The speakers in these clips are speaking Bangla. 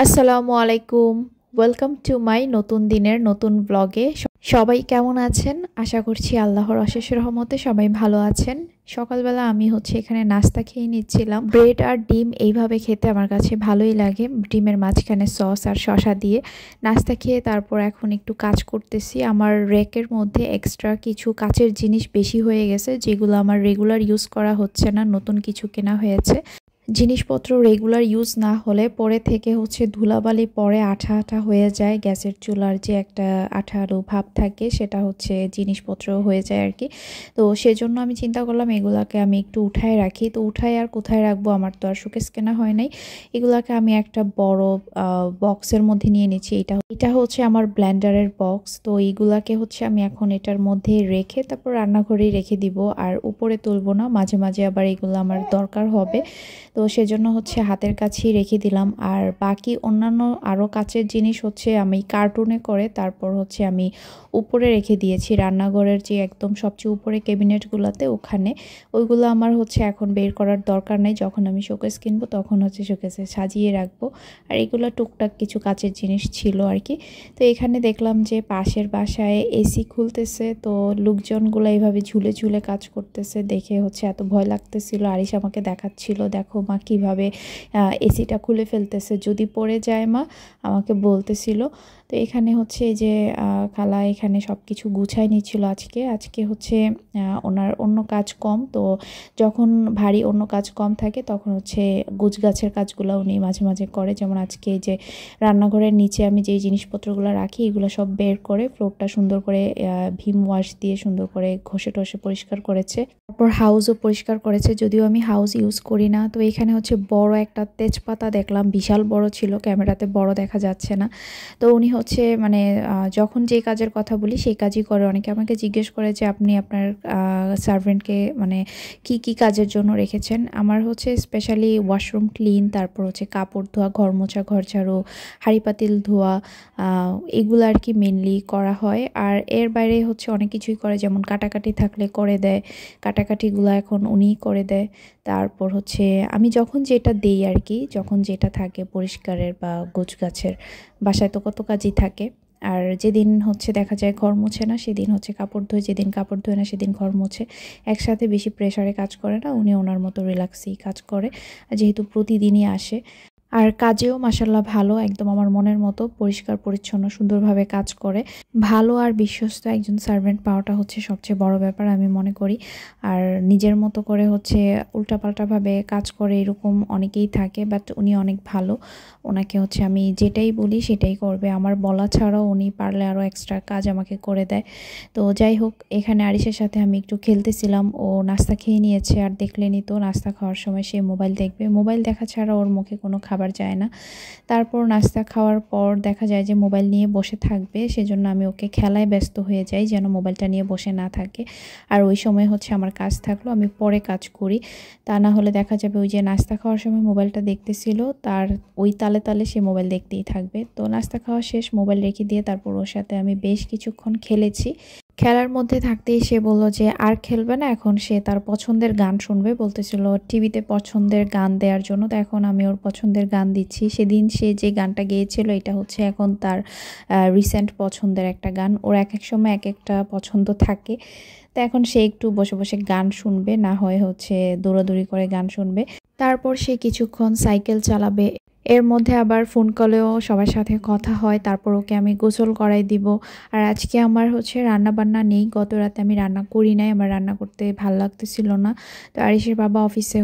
আসসালামু আলাইকুম। ওয়েলকাম টু মাই নতুন দিনের নতুন ব্লগে। সবাই কেমন আছেন? আশা করছি আল্লাহর অশেষ রহমতে সবাই ভালো আছেন। সকালবেলা আমি এখানে নাস্তা খেয়ে নিচ্ছিলাম। ব্রেড আর ডিম এইভাবে খেতে আমার কাছে ভালোই লাগে। ডিমের মাঝখানে সস আর শসা দিয়ে নাস্তা খেয়ে তারপর এখন একটু কাজ করতেছি। আমার রেকের মধ্যে এক্সট্রা কিছু কাচের জিনিস বেশি হয়ে গেছে, যেগুলো আমার রেগুলার ইউজ করা হচ্ছে না, নতুন কিছু কেনা হয়েছে। জিনিসপত্র রেগুলার ইউজ না হলে পরে থেকে ধুলাবালি পরে আঠা আঠা হয়ে যায়। গ্যাসের চুলার যে একটা আঠালো ভাব থাকে সেটা জিনিসপত্র হয়ে যায় আর কি। তো সেজন্য আমি চিন্তা করলাম এগুলাকে আমি একটু উঠায় রাখি। তো উঠায় আর কোথায় রাখবো, আমার তো আর শোকেস কেনা হয় নাই। এগুলাকে আমি একটা বড় বক্সের মধ্যে নিয়ে নিচ্ছি। এটা আমার ব্লেন্ডারের বক্স। তো এইগুলাকে আমি এখন এটার মধ্যে রেখে তারপর রান্নাঘরেই রেখে দিব, আর উপরে তুলবো না। মাঝে মাঝে আবার এগুলো আমার দরকার হবে, তো সেজন্য হাতের কাছেই রেখে দিলাম। আর বাকি অন্যান্য আরও কাচের জিনিস আমি কার্টুনে করে তারপর আমি উপরে রেখে দিয়েছি, রান্নাঘরের যে একদম সবচেয়ে উপরে ক্যাবিনেটগুলোতে, ওখানে। ওইগুলো আমার এখন বের করার দরকার নেই। যখন আমি শোকেস কিনবো তখন শোকেসে সাজিয়ে রাখবো। আর এগুলো টুকটাক কিছু কাচের জিনিস ছিল আর কি। তো এখানে দেখলাম যে পাশের বাসায় এসি খুলতেছে, তো লোকজনগুলো এইভাবে ঝুলে ঝুলে কাজ করতেছে দেখে এত ভয় লাগতেছিল। আরিশ আমাকে দেখাচ্ছিল, দেখো মা কীভাবে এসিটা খুলে ফেলতেছে, যদি পড়ে যায় মা, আমাকে বলতেছিল। তো এখানে এই যে খালা এখানে সব কিছু গুছাই নিচ্ছিল। আজকে ওনার অন্য কাজ কম, তো যখন ভারী অন্য কাজ কম থাকে তখন গুছগাছের কাজগুলো উনি মাঝে মাঝে করে। যেমন আজকে যে রান্নাঘরের নিচে আমি যেই জিনিসপত্রগুলো রাখি এগুলো সব বের করে ফ্লোরটা সুন্দর করে ভীম ওয়াশ দিয়ে সুন্দর করে ঘষে টষে পরিষ্কার করেছে। তারপর হাউসও পরিষ্কার করেছে, যদিও আমি হাউস ইউজ করি না। তো এখানে বড় একটা তেজপাতা দেখলাম, বিশাল বড় ছিল, ক্যামেরাতে বড় দেখা যাচ্ছে না। তো উনি মানে যখন যে কাজের কথা বলি সেই কাজই করে। অনেকে আমাকে জিজ্ঞেস করে যে আপনি আপনার সার্ভেন্টকে মানে কি কাজের জন্য রেখেছেন। আমার স্পেশালি ওয়াশরুম ক্লিন, তারপর কাপড় ধোয়া, ঘর মোছা, ঘর ঝাড়ু, হাঁড়ি পাতিল ধোয়া, এগুলো আর কি মেনলি করা হয়। আর এর বাইরে অনেক কিছুই করে, যেমন কাটাকাটি থাকলে করে দেয়, কাটাকাটিগুলো এখন উনিই করে দেয়। তারপর আমি যখন যেটা দেই আর কি, যখন যেটা থাকে পরিষ্কারের বা গোছগাছের, বাসায় তো কত কাজই থাকে। আর যেদিন দেখা যায় ঘর মুছে না সেদিন কাপড় ধোয়, যেদিন কাপড় ধোয় না সেদিন ঘর মুছে। একসাথে বেশি প্রেশারে কাজ করে না, উনি ওনার মতো রিল্যাক্সেই কাজ করে, যেহেতু প্রতিদিনই আসে। আর কাজেও মাশাল্লাহ ভালো, একদম আমার মনের মতো পরিষ্কার পরিচ্ছন্ন সুন্দরভাবে কাজ করে। ভালো আর বিশ্বস্ত একজন সার্ভেন্ট পাওয়াটা সবচেয়ে বড় ব্যাপার আমি মনে করি। আর নিজের মতো করে উল্টাপাল্টাভাবে কাজ করে এরকম অনেকেই থাকে, বাট উনি অনেক ভালো। ওনাকে আমি যেটাই বলি সেটাই করবে, আমার বলা ছাড়াও উনি পারলে আরও এক্সট্রা কাজ আমাকে করে দেয়। তো যাই হোক, এখানে আরিশের সাথে আমি একটু খেলতেছিলাম। ও নাস্তা খেয়ে নিয়েছে, আর দেখলেনি তো নাস্তা খাওয়ার সময় সে মোবাইল দেখবে, মোবাইল দেখা ছাড়া ওর মুখে কোনো খাবার যায় না। তারপর নাস্তা খাওয়ার পর দেখা যায় যে মোবাইল নিয়ে বসে থাকবে, সেজন্য আমি ওকে খেলায় ব্যস্ত হয়ে যাই যেন মোবাইলটা নিয়ে বসে না থাকে। আর ওই সময় আমার কাজ থাকলো আমি পরে কাজ করি, তা না হলে দেখা যাবে ওই যে নাস্তা খাওয়ার সময় মোবাইলটা দেখতেছিল, তার ওই তালে তালে সে মোবাইল দেখতেই থাকবে। তো নাস্তা খাওয়া শেষ, মোবাইল রেখে দিয়ে তারপর ওর সাথে আমি বেশ কিছুক্ষণ খেলেছি। খেলার মধ্যে থাকতেই সে বলল যে আর খেলবে না, এখন সে তার পছন্দের গান শুনবে। বলতেছিল টিভিতে পছন্দের গান দেওয়ার জন্য, তো এখন আমি ওর পছন্দের গান দিচ্ছি। সেদিন সে যে গানটা গেয়েছিল এটা এখন তার রিসেন্ট পছন্দের একটা গান। ওর এক এক সময় এক একটা পছন্দ থাকে, তো এখন সে একটু বসে বসে গান শুনবে, না হয় দৌড়াদৌড়ি করে গান শুনবে। তারপর সে কিছুক্ষণ সাইকেল চালাবে, এর মধ্যে আবার ফোন কলেও সবার সাথে কথা হয়। তারপর ওকে আমি গোসল করাই দিব। আর আজকে আমার রান্না বান্না নেই, গত রাতে আমি রান্না করি নাই, আমার রান্না করতে ভাল লাগতেছিল না। তো আরিশের বাবা অফিসে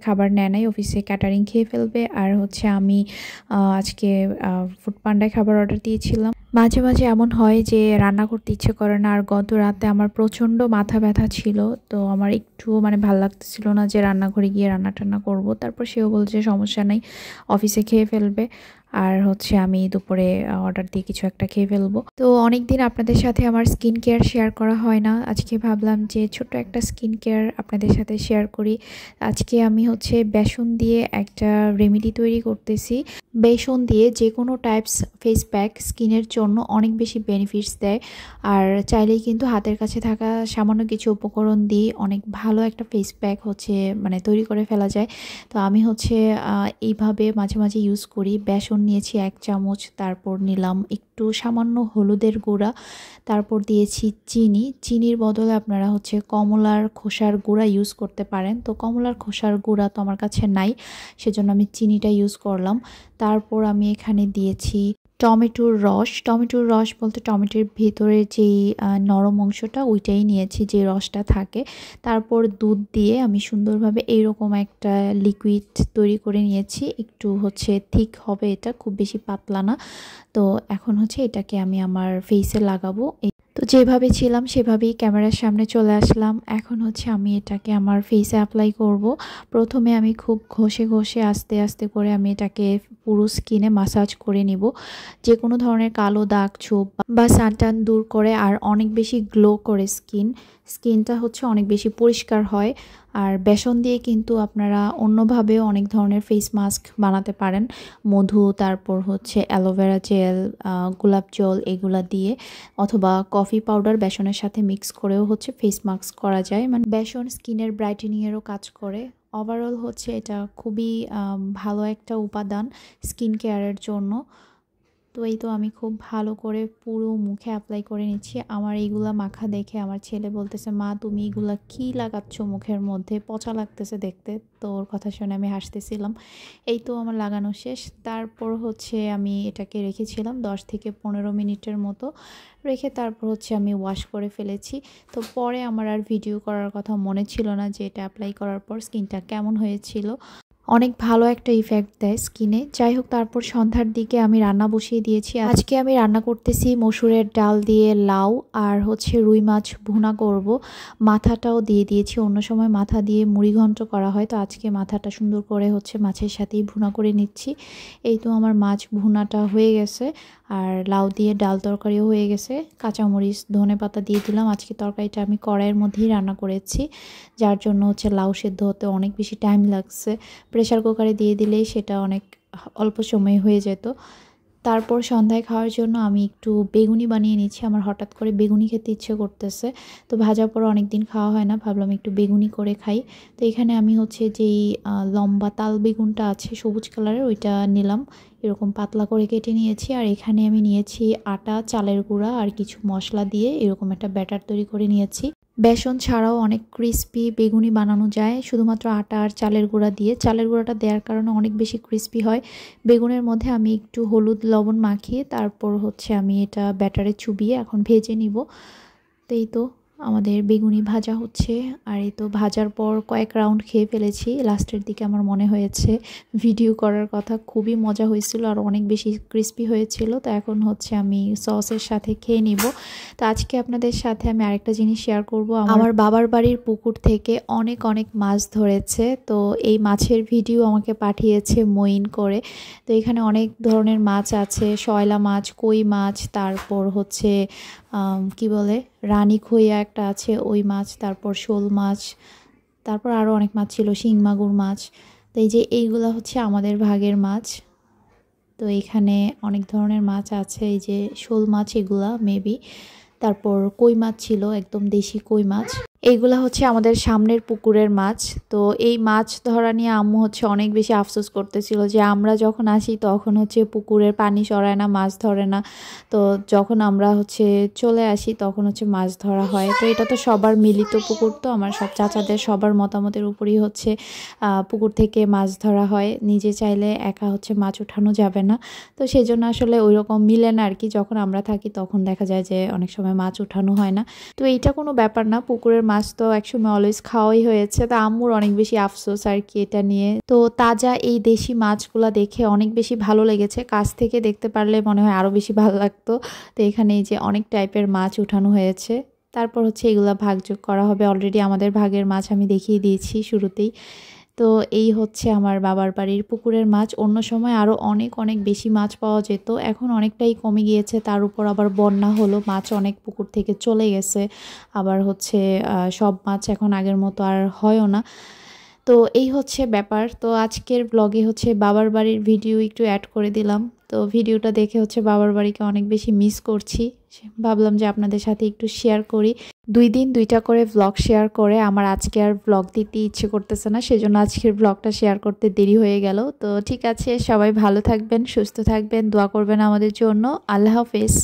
খাবার নেয় নাই, অফিসে ক্যাটারিং খেয়ে ফেলবে। আর আমি আজকে ফুড পান্ডায় খাবার অর্ডার দিয়েছিলাম। মাঝে মাঝে এমন হয় যে রান্না করতে ইচ্ছে করে না, আর গত রাতে আমার প্রচণ্ড মাথা ব্যথা ছিল, তো আমার একটু ভাল লাগতেছিল না যে রান্নাঘরে গিয়ে রান্না টান্না করবো। তারপর সেও বলছে সমস্যা নেই, অফিসে খেয়ে ফেলবে, আর আমি দুপুরে অর্ডার দিয়ে কিছু একটা খেয়ে ফেলবো। তো অনেক দিন আপনাদের সাথে আমার স্কিন কেয়ার শেয়ার করা হয় না, আজকে ভাবলাম যে ছোট্ট একটা স্কিন কেয়ার আপনাদের সাথে শেয়ার করি। আজকে আমি বেসন দিয়ে একটা রেমেডি তৈরি করতেছি। বেসন দিয়ে যে কোনো টাইপস ফেস প্যাক স্কিনের জন্য অনেক বেশি বেনিফিটস দেয়। আর চাইলেই কিন্তু হাতের কাছে থাকা সামান্য কিছু উপকরণ দিয়ে অনেক ভালো একটা ফেস প্যাক তৈরি করে ফেলা যায়। তো আমি এইভাবে মাঝে মাঝে ইউজ করি। বেসন নিয়েছি 1 চামচ, তারপর নিলাম একটু সামান্য হলুদের গুঁড়া, তারপর দিয়েছি চিনি। চিনির বদলে আপনারা হচ্ছে কমলার খোসার গুঁড়া ইউজ করতে পারেন। তো কমলার খোসার গুঁড়া তো আমার কাছে নাই, সেজন্য আমি চিনিটা ইউজ করলাম। তারপর আমি এখানে দিয়েছি টমেটোর রস। টমেটোর রস বলতে টমেটোর ভিতরে যেই নরম অংশটা ওইটাই নিয়েছি, যে রসটা থাকে। তারপর দুধ দিয়ে আমি সুন্দরভাবে এইরকম একটা লিকুইড তৈরি করে নিয়েছি। একটু হচ্ছে থিক হবে, এটা খুব বেশি পাতলা না। তো এখন হচ্ছে এটাকে আমি আমার ফেসে লাগাবো। তো যেভাবে ছিলাম সেভাবেই ক্যামেরার সামনে চলে আসলাম। এখন হচ্ছে আমি এটাকে আমার ফেসে অ্যাপ্লাই করব। প্রথমে আমি খুব ঘষে ঘষে আস্তে আস্তে করে আমি এটাকে পুরো স্কিনে মাসাজ করে নিব। যে কোনো ধরনের কালো দাগ ছোপ বা সানটান দূর করে, আর অনেক বেশি গ্লো করে স্কিনটা হচ্ছে অনেক বেশি পরিষ্কার হয়। আর বেসন দিয়ে কিন্তু আপনারা অন্যভাবেও অনেক ধরনের ফেস মাস্ক বানাতে পারেন। মধু, তারপর হচ্ছে অ্যালোভেরা জেল, গোলাপ জল এগুলা দিয়ে, অথবা কফি পাউডার বেসনের সাথে মিক্স করেও হচ্ছে ফেস মাস্ক করা যায়। মানে বেসন স্কিনের ব্রাইটেনিংয়েরও কাজ করে। ওভারঅল হচ্ছে এটা খুবই ভালো একটা উপাদান স্কিন কেয়ারের জন্য। তো এই তো আমি খুব ভালো করে পুরো মুখে অ্যাপ্লাই করে নিচ্ছি। আমার এইগুলা মাখা দেখে আমার ছেলে বলতেছে, মা তুমি এগুলা কি লাগাচ্ছ মুখের মধ্যে, পচা লাগতেছে দেখতে। তো ওর কথা শুনে আমি হাসতেছিলাম। এই তো আমার লাগানো শেষ। তারপর হচ্ছে আমি এটাকে রেখেছিলাম 10 থেকে 15 মিনিটের মতো রেখে, তারপর হচ্ছে আমি ওয়াশ করে ফেলেছি। তো পরে আমার আর ভিডিও করার কথা মনে ছিল না যে এটা অ্যাপ্লাই করার পর স্কিনটা কেমন হয়েছিল। অনেক ভালো একটা ইফেক্ট দেয় স্কিনে। যাই হোক, তারপর সন্ধ্যার দিকে আমি রান্না বসিয়ে দিয়েছি। আজকে আমি রান্না করতেছি মসুরের ডাল দিয়ে লাউ আর হচ্ছে রুই মাছ ভুনা করব। মাথাটাও দিয়ে দিয়েছি, অন্য সময় মাথা দিয়ে মুড়ি ঘন্ট করা হয়, তো আজকে মাথাটা সুন্দর করে হচ্ছে মাছের সাথেই ভুনা করে নিচ্ছি। এই তো আমার মাছ ভুনাটা হয়ে গেছে, আর লাউ দিয়ে ডাল তরকারিও হয়ে গেছে। কাঁচামরিচ ধনেপাতা দিয়ে দিলাম। আজকে তরকারিটা আমি কড়াইয়ের মধ্যেই রান্না করেছি, যার জন্য হচ্ছে লাউ সেদ্ধ হতে অনেক বেশি টাইম লাগছে। প্রেসার কুকারে দিয়ে দিলেই সেটা অনেক অল্প সময়ে হয়ে যেত। তারপর সন্ধ্যায় খাওয়ার জন্য আমি একটু বেগুনি বানিয়ে নিচ্ছি। আমার হঠাৎ করে বেগুনি খেতে ইচ্ছে করতেছে। তো ভাজার পর অনেক দিন খাওয়া হয় না, ভাবলাম একটু বেগুনি করে খাই। তো এখানে আমি হচ্ছে যেই লম্বা তাল বেগুনটা আছে সবুজ কালারের, ওইটা নিলাম, এরকম পাতলা করে কেটে নিয়েছি। আর এখানে আমি নিয়েছি আটা, চালের গুঁড়া আর কিছু মশলা দিয়ে এরকম একটা ব্যাটার তৈরি করে নিয়েছি। বেসন ছাড়াও অনেক ক্রিস্পি বেগুনি বানানো যায় শুধুমাত্র আটা আর চালের গুঁড়া দিয়ে। চালের গুঁড়াটা দেওয়ার কারণে অনেক বেশি ক্রিস্পি হয়। বেগুনের মধ্যে আমি একটু হলুদ লবণ মাখিয়ে তারপর হচ্ছে আমি এটা ব্যাটারে চুবিয়ে এখন ভেজে নিব। তো এই তো আমাদের বেগুনি ভাজা হচ্ছে। আর এই তো ভাজার পর কয়েক রাউন্ড খেয়ে ফেলেছি। লাস্টের দিকে আমার মনে হয়েছে ভিডিও করার কথা, খুবই মজা হয়েছিল আর অনেক বেশি ক্রিস্পি হয়েছিল। তো এখন হচ্ছে আমি সসের সাথে খেয়ে নিব। তো আজকে আপনাদের সাথে আমি আরেকটা জিনিস শেয়ার করব। আমার বাবার বাড়ির পুকুর থেকে অনেক অনেক মাছ ধরেছে। তো এই মাছের ভিডিও আমাকে পাঠিয়েছে মইন করে। তো এখানে অনেক ধরনের মাছ আছে, শয়লা মাছ, কই মাছ, তারপর হচ্ছে কি বলে রানী খইয়া একটা আছে ওই মাছ, তারপর শোল মাছ, তারপর আরও অনেক মাছ ছিল, শিং মাগুর মাছ। তো এই যে এইগুলা হচ্ছে আমাদের ভাগের মাছ। তো এখানে অনেক ধরনের মাছ আছে, এই যে শোল মাছ এগুলা মেবি, তারপর কই মাছ ছিল, একদম দেশি কই মাছ। এইগুলা হচ্ছে আমাদের সামনের পুকুরের মাছ। তো এই মাছ ধরা নিয়ে আম্মু হচ্ছে অনেক বেশি আফসোস করতেছিল যে আমরা যখন আসি তখন হচ্ছে পুকুরের পানি সরায় না, মাছ ধরে না। তো যখন আমরা হচ্ছে চলে আসি তখন হচ্ছে মাছ ধরা হয়। তো এটা তো সবার মিলিত পুকুর, তো আমার সব চাচাদের সবার মতামতের উপরই হচ্ছে পুকুর থেকে মাছ ধরা হয়। নিজে চাইলে একা হচ্ছে মাছ উঠানো যাবে না। তো সেই জন্য আসলে ওই রকম মিলে না আর কি। যখন আমরা থাকি তখন দেখা যায় যে অনেক সময় মাছ উঠানো হয় না। তো এইটা কোনো ব্যাপার না, পুকুরের মাছ তো একসময় অলওয়েজ খাওয়াই হয়েছে। তা আম্মুর অনেক বেশি আফসোস আর কি এটা নিয়ে। তো তাজা এই দেশি মাছগুলা দেখে অনেক বেশি ভালো লেগেছে। কাছ থেকে দেখতে পারলে মনে হয় আরও বেশি ভালো লাগতো। তো এখানে এই যে অনেক টাইপের মাছ উঠানো হয়েছে। তারপর হচ্ছে এগুলা ভাগযোগ করা হবে। অলরেডি আমাদের ভাগের মাছ আমি দেখিয়ে দিয়েছি শুরুতেই। তো এই হচ্ছে আমার বাবার বাড়ির পুকুরের মাছ। অন্য সময় আরও অনেক অনেক বেশি মাছ পাওয়া যেত, এখন অনেকটাই কমে গিয়েছে। তার উপর আবার বন্যা হলো, মাছ অনেক পুকুর থেকে চলে গেছে। আবার হচ্ছে সব মাছ এখন আগের মতো আর হয়ও না। তো এই হচ্ছে ব্যাপার। তো আজকের ব্লগে হচ্ছে বাবার বাড়ির ভিডিও একটু অ্যাড করে দিলাম। তো ভিডিওটা দেখে হচ্ছে বাবার বাড়িকে অনেক বেশি মিস করছি। ভাবলাম যে আপনাদের সাথে একটু শেয়ার করি। 2 দিন 2টা করে ভ্লগ শেয়ার করে আমার আজকে আর ভ্লগ দিতে ইচ্ছে করতেছে না, সেজন্য আজকের ভ্লগটা শেয়ার করতে দেরি হয়ে গেল। তো ঠিক আছে, সবাই ভালো থাকবেন, সুস্থ থাকবেন, দোয়া করবেন আমাদের জন্য। আল্লাহ হাফেজ।